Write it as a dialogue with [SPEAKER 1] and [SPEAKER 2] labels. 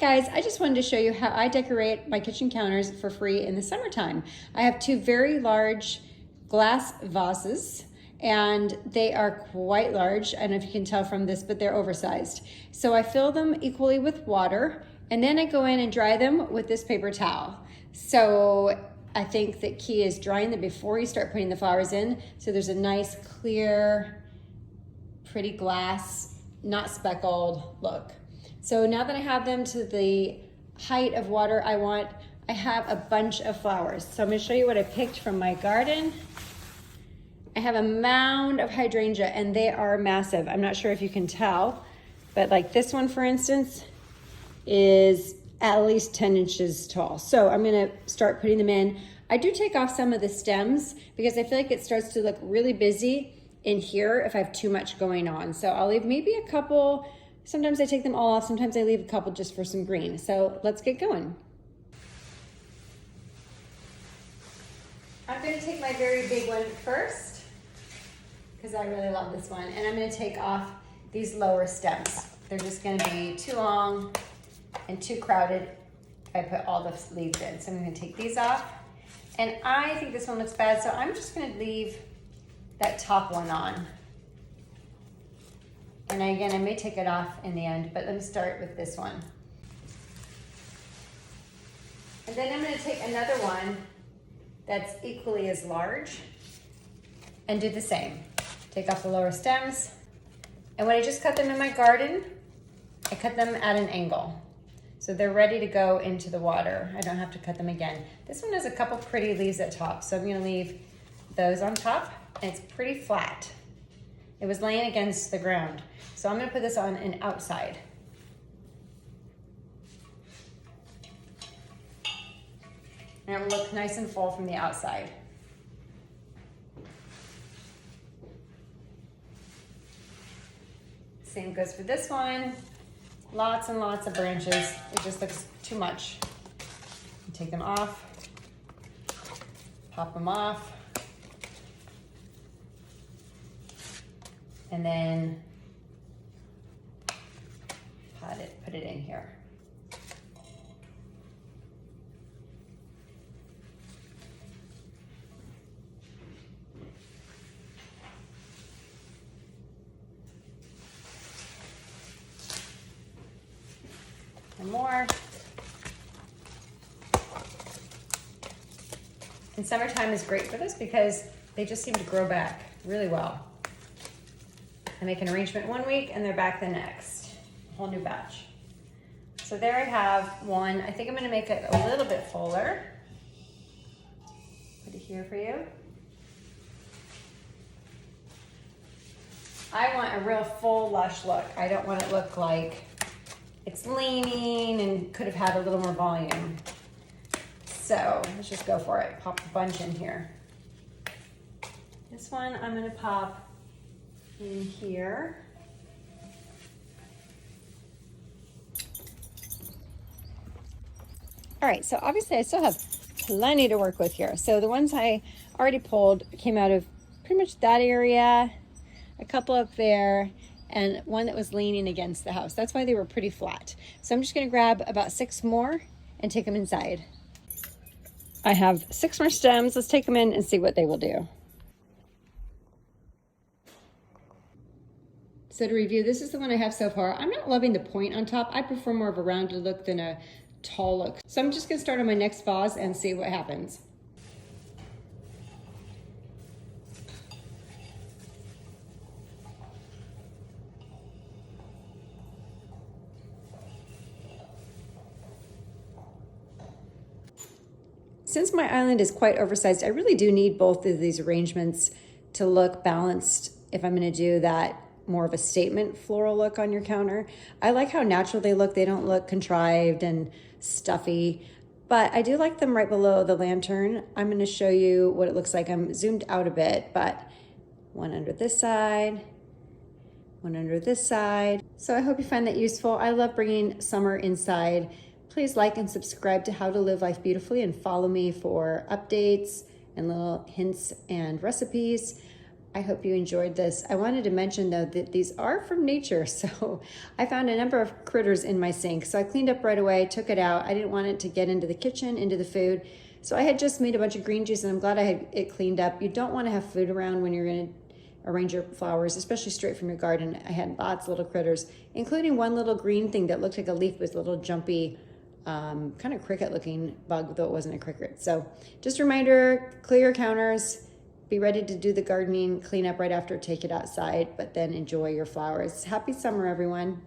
[SPEAKER 1] guys, I just wanted to show you how I decorate my kitchen counters for free in the summertime. I have two very large glass vases and they are quite large. I don't know if you can tell from this, but they're oversized. So I fill them equally with water and then I go in and dry them with this paper towel. So I think the key is drying them before you start putting the flowers in. So there's a nice, clear, pretty glass, not speckled look. So now that I have them to the height of water I want, I have a bunch of flowers. So I'm gonna show you what I picked from my garden. I have a mound of hydrangea and they are massive. I'm not sure if you can tell, but like this one, for instance, is at least 10 inches tall. So I'm gonna start putting them in. I do take off some of the stems because I feel like it starts to look really busy in here if I have too much going on. So I'll leave maybe a couple. Sometimes I take them all off, sometimes I leave a couple just for some green. So let's get going. I'm gonna take my very big one first, because I really love this one. And I'm gonna take off these lower stems. They're just gonna be too long and too crowded if I put all the leaves in. So I'm gonna take these off. And I think this one looks bad, so I'm just gonna leave that top one on. And again, I may take it off in the end, but let me start with this one. And then I'm gonna take another one that's equally as large and do the same. Take off the lower stems. And when I just cut them in my garden, I cut them at an angle. So they're ready to go into the water. I don't have to cut them again. This one has a couple pretty leaves at top, so I'm gonna leave those on top, and it's pretty flat. It was laying against the ground. So I'm gonna put this on an outside. And it will look nice and full from the outside. Same goes for this one. Lots and lots of branches. It just looks too much. Take them off, pop them off, and then put it in here. And more. And summertime is great for this because they just seem to grow back really well. I make an arrangement one week and they're back the next. A whole new batch. So there I have one. I think I'm gonna make it a little bit fuller. Put it here for you. I want a real full, lush look. I don't want it to look like it's leaning and could have had a little more volume. So let's just go for it. Pop a bunch in here. This one I'm gonna pop in here. All right, so obviously I still have plenty to work with here. So the ones I already pulled came out of pretty much that area, a couple up there, and one that was leaning against the house. That's why they were pretty flat. So I'm just gonna grab about 6 more and take them inside. I have 6 more stems. Let's take them in and see what they will do. So to review, this is the one I have so far. I'm not loving the point on top. I prefer more of a rounded look than a tall look. So I'm just gonna start on my next vase and see what happens. Since my island is quite oversized, I really do need both of these arrangements to look balanced if I'm gonna do that more of a statement floral look on your counter. I like how natural they look. They don't look contrived and stuffy, but I do like them right below the lantern. I'm gonna show you what it looks like. I'm zoomed out a bit, but one under this side, one under this side. So I hope you find that useful. I love bringing summer inside. Please like and subscribe to How to Live Life Beautifully and follow me for updates and little hints and recipes. I hope you enjoyed this. I wanted to mention though that these are from nature. So I found a number of critters in my sink. So I cleaned up right away, took it out. I didn't want it to get into the kitchen, into the food. So I had just made a bunch of green juice and I'm glad I had it cleaned up. You don't want to have food around when you're going to arrange your flowers, especially straight from your garden. I had lots of little critters, including one little green thing that looked like a leaf with a little jumpy, kind of cricket looking bug, though it wasn't a cricket. So just a reminder, clear your counters, be ready to do the gardening, clean up right after, take it outside, but then enjoy your flowers. Happy summer, everyone.